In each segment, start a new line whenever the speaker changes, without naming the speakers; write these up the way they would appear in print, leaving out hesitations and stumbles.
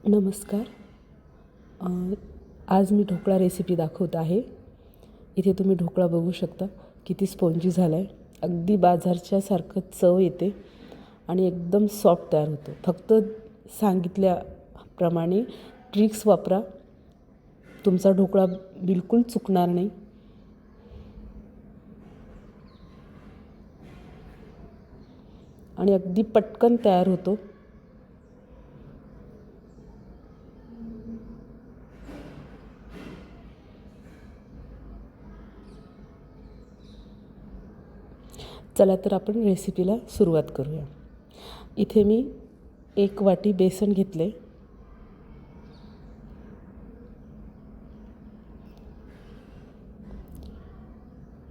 नमस्कार. आज मी ढोकळा रेसिपी दाखवत आहे. इथे तुम्ही ढोकळा बघू शकता किती स्पॉन्जी झाला आहे. अगदी बाजारच्यासारखं चव येते आणि एकदम सॉफ्ट तयार होतो. फक्त सांगितल्याप्रमाणे ट्रिक्स वापरा, तुमचा ढोकळा बिलकुल चुकणार नाही. आणि अगदी पटकन तयार होतो. चला तर आपण रेसिपीला सुरुवात करूया. इथे मी 1 वाटी बेसन घेतले.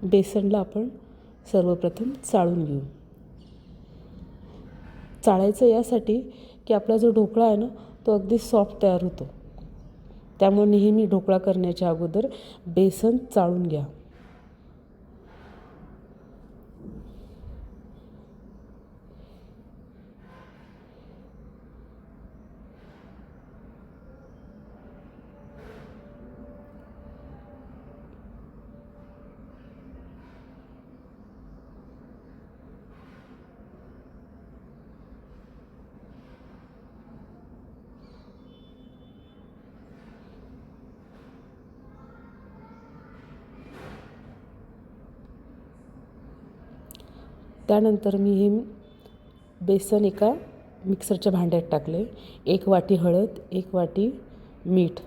बेसनला आपण सर्वप्रथम चाळून घेऊ. चाळायचं यासाठी की आपला जो ढोकळा आहे ना, तो अगदी सॉफ्ट तयार होतो. त्यामुळे नेहमी ढोकळा करण्याच्या अगोदर बेसन चाळून घ्या. त्यानंतर मी हे बेसन एका मिक्सरच्या भांड्यात टाकले. 1 वाटी हळद, 1 वाटी मीठ.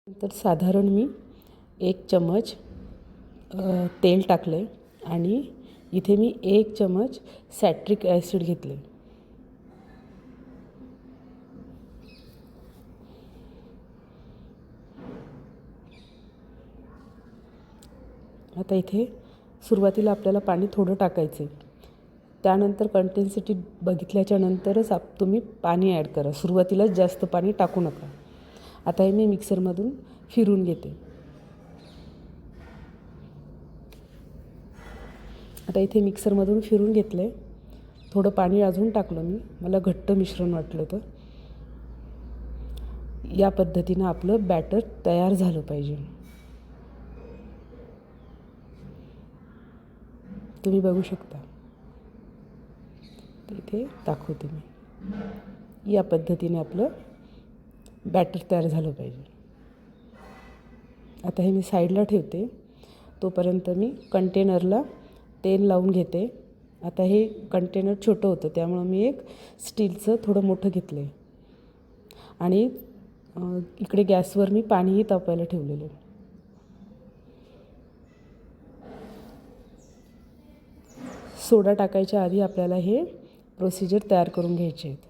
नंतर साधारण मी 1 चमच तेल टाकले आणि इथे मी 1 चमच सॅट्रिक ॲसिड घेतले. आता इथे सुरुवातीला आपल्याला पाणी थोडं टाकायचं आहे. त्यानंतर कंटेन्सिटी बघितल्याच्या नंतरच तुम्ही पाणी ॲड करा. सुरुवातीलाच जास्त पाणी टाकू नका. आता हे मी मिक्सरमधून फिरून घेते. आता इथे मिक्सरमधून फिरून घेतलं आहे. थोडं पाणी अजून टाकलं मी, मला घट्ट मिश्रण वाटलं तर. या पद्धतीनं आपलं बॅटर तयार झालं पाहिजे. तुम्ही बघू शकता. इथे दाखवते मी. या पद्धतीने आपलं बॅटर तयार झालं पाहिजे. आता हे मी साईडला ठेवते. तोपर्यंत मी कंटेनरला तेल लावून घेते. आता हे कंटेनर छोटं होतं, त्यामुळं मी एक स्टीलचं थोडं मोठं घेतलं आहे. आणि इकडे गॅसवर मी पाणीही तापायला ठेवलेलं आहे. सोडा टाकायच्या आधी आपल्याला हे प्रोसिजर तयार करून घ्यायचे आहेत.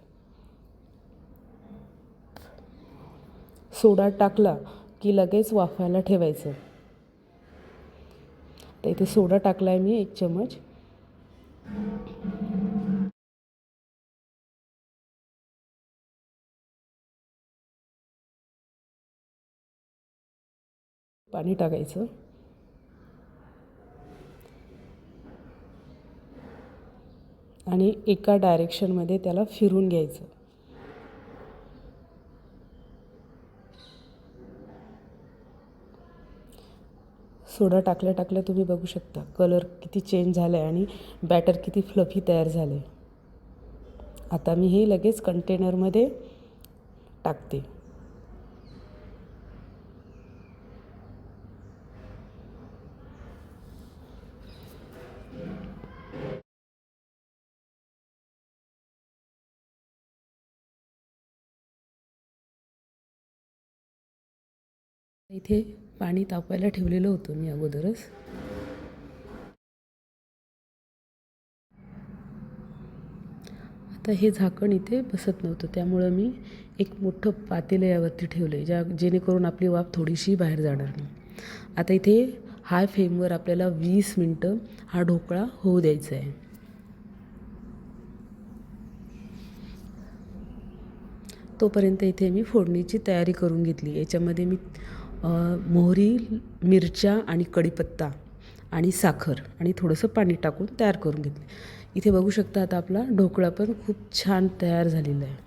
सोडा टाकला की लगेच वाफायला ठेवायचं. तर इथे सोडा टाकला आहे मी 1 चमच. पाणी टाकायचं आणि एका डायरेक्शनमध्ये त्याला फिरून घ्यायचं. सोडा टाकल्या तुम्ही बघू शकता कलर किती चेंज झाला आहे आणि बॅटर किती फ्लफी तयार झालं आहे. आता मी हे लगेच कंटेनरमध्ये टाकते. इथे पाणी तापायला ठेवलेलं होतं मी अगोदरच. आता हे झाकण इथे बसत नव्हतं, त्यामुळं मी एक मोठं पातेलं यावरती ठेवलं आहे, जेणेकरून आपली वाफ थोडीशी बाहेर जाणार नाही. आता इथे हाय फ्लेमवर आपल्याला 20 मिनटं हा ढोकळा होऊ द्यायचा आहे. तोपर्यंत इथे मी फोडणीची तयारी करून घेतली. याच्यामध्ये मी मोहरी, मिरच्या आणि कढीपत्ता आणि साखर आणि थोडंसं पाणी टाकून तयार करून घेतले. इथे बघू शकता आता आपला ढोकळा पण खूप छान तयार झालेला आहे.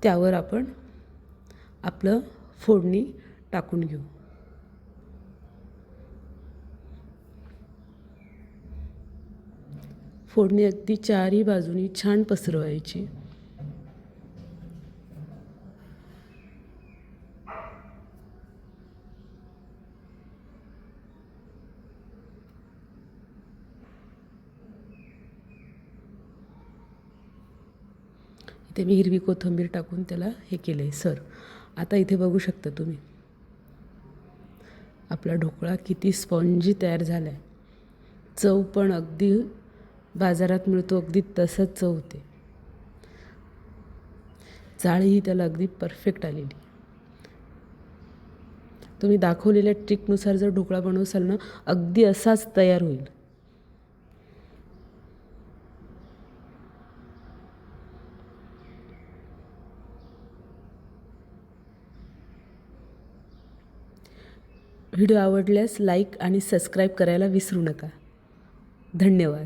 त्यावर आपण आपलं फोडणी टाकून घेऊ. फोडणी अगदी चारही बाजूनी छान पसरवायची. इथे मी हिरवी कोथिंबीर टाकून त्याला हे केलं आहे सर. आता इथे बघू शकता तुम्ही आपला ढोकळा किती स्पॉन्जी तयार झाला आहे. चव पण अगदी बाजारात मिळतो अगदी तसंच चव होते. जाळीही त्याला अगदी परफेक्ट आलेली. तुम्ही दाखवलेल्या ट्रिकनुसार जर ढोकळा बनवसाल ना अगदी असाच तयार होईल. व्हिडिओ आवडल्यास लाईक आणि सबस्क्राईब करायला विसरू नका. धन्यवाद.